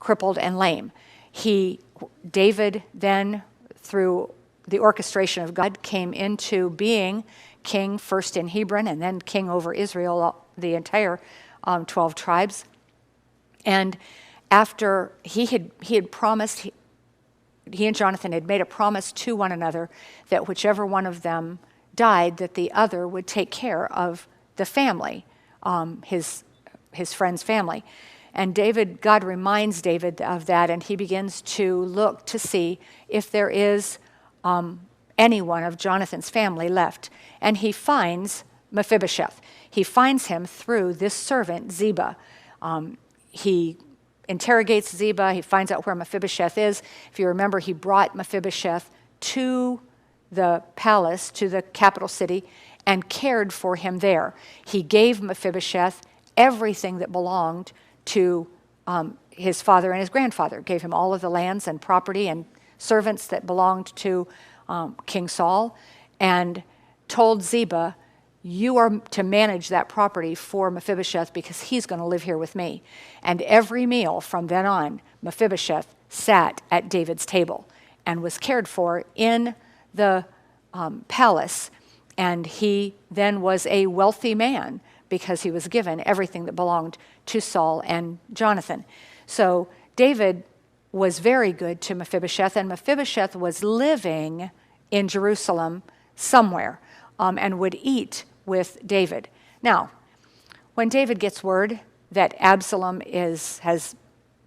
crippled and lame. David then, through the orchestration of God, came into being king first in Hebron and then king over Israel, the entire 12 tribes. And after he had promised, he and Jonathan had made a promise to one another that whichever one of them died, that the other would take care of the family, his friend's family. And God reminds David of that, and he begins to look to see if there is anyone of Jonathan's family left. And he finds Mephibosheth. He finds him through this servant, Ziba. He interrogates Ziba. He finds out where Mephibosheth is. If you remember, he brought Mephibosheth to the palace, to the capital city, and cared for him there. He gave Mephibosheth everything that belonged to his father and his grandfather, gave him all of the lands and property and servants that belonged to King Saul, and told Ziba, you are to manage that property for Mephibosheth because he's going to live here with me. And every meal from then on, Mephibosheth sat at David's table and was cared for in the palace. And he then was a wealthy man because he was given everything that belonged to Saul and Jonathan. So David was very good to Mephibosheth, and Mephibosheth was living in Jerusalem somewhere and would eat with David. Now, when David gets word that Absalom has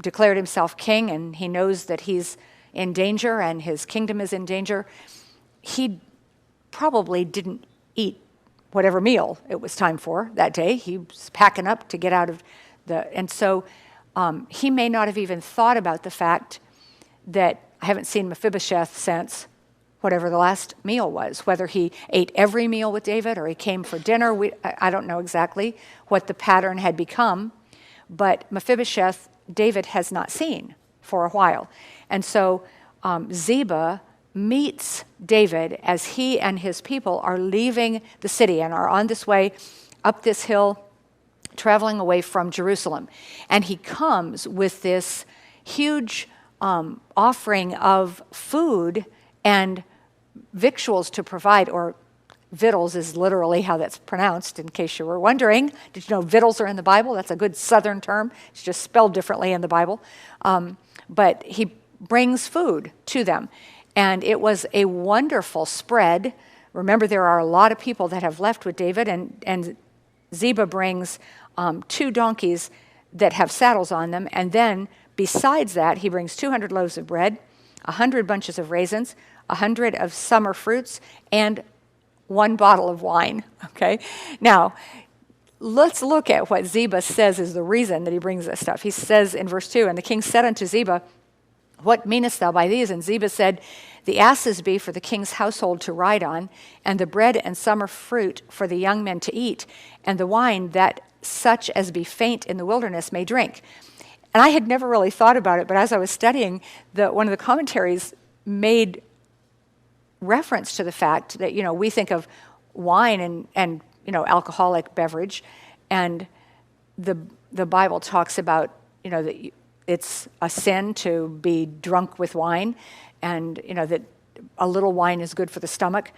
declared himself king and he knows that he's in danger and his kingdom is in danger, he probably didn't eat whatever meal it was time for that day. He was packing up to get out of and so he may not have even thought about the fact that I haven't seen Mephibosheth since whatever the last meal was, whether he ate every meal with David or he came for dinner. I don't know exactly what the pattern had become, but Mephibosheth, David has not seen for a while. And so Ziba meets David as he and his people are leaving the city and are on this way up this hill, traveling away from Jerusalem. And he comes with this huge offering of food and victuals to provide, or victuals is literally how that's pronounced, in case you were wondering. Did you know victuals are in the Bible? That's a good Southern term. It's just spelled differently in the Bible. But he brings food to them. And it was a wonderful spread. Remember, there are a lot of people that have left with David, and Ziba brings 2 donkeys that have saddles on them. And then, besides that, he brings 200 loaves of bread, 100 bunches of raisins, 100 of summer fruits, and 1 bottle of wine. Okay? Now, let's look at what Ziba says is the reason that he brings this stuff. He says in verse 2, and the king said unto Ziba, what meanest thou by these? And Ziba said, the asses be for the king's household to ride on, and the bread and summer fruit for the young men to eat, and the wine that such as be faint in the wilderness may drink. And I had never really thought about it, but as I was studying, one of the commentaries made reference to the fact that, we think of wine and alcoholic beverage, and the Bible talks about, that it's a sin to be drunk with wine, and that a little wine is good for the stomach.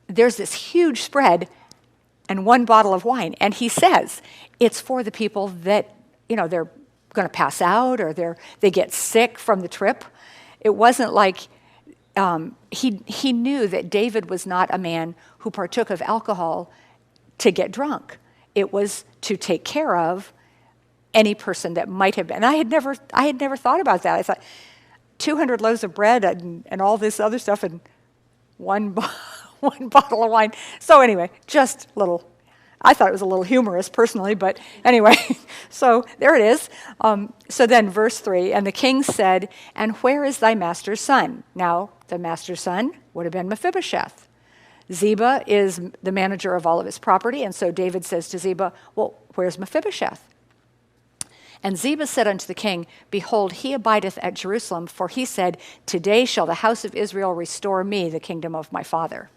There's this huge spread and 1 bottle of wine, and he says it's for the people that they're going to pass out or they get sick from the trip. It wasn't like he knew that David was not a man who partook of alcohol to get drunk. It was to take care of any person that might have been. And I had never thought about that. I thought 200 loaves of bread and all this other stuff and one bottle of wine. So anyway, just little. I thought it was a little humorous personally, but anyway, so there it is. So then verse 3, and the king said, and where is thy master's son? Now, the master's son would have been Mephibosheth. Ziba is the manager of all of his property, and so David says to Ziba, well, where's Mephibosheth? And Ziba said unto the king, behold, he abideth at Jerusalem, for he said, today shall the house of Israel restore me the kingdom of my father.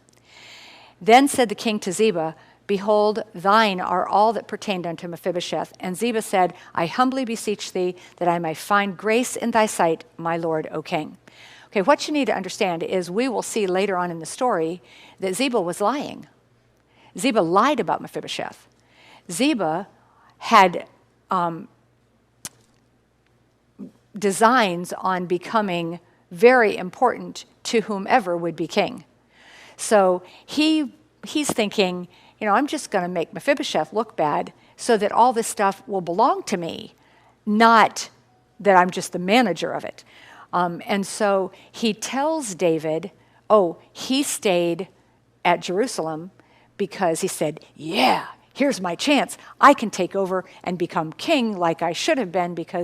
Then said the king to Ziba, Behold, thine are all that pertained unto Mephibosheth. And Ziba said, I humbly beseech thee that I may find grace in thy sight, my lord, O king. Okay, what you need to understand is we will see later on in the story that Ziba was lying. Ziba lied about Mephibosheth. Ziba had designs on becoming very important to whomever would be king. So he's thinking, I'm just going to make Mephibosheth look bad so that all this stuff will belong to me, not that I'm just the manager of it. And so he tells David, he stayed at Jerusalem because he said, yeah, here's my chance. I can take over and become king like I should have been because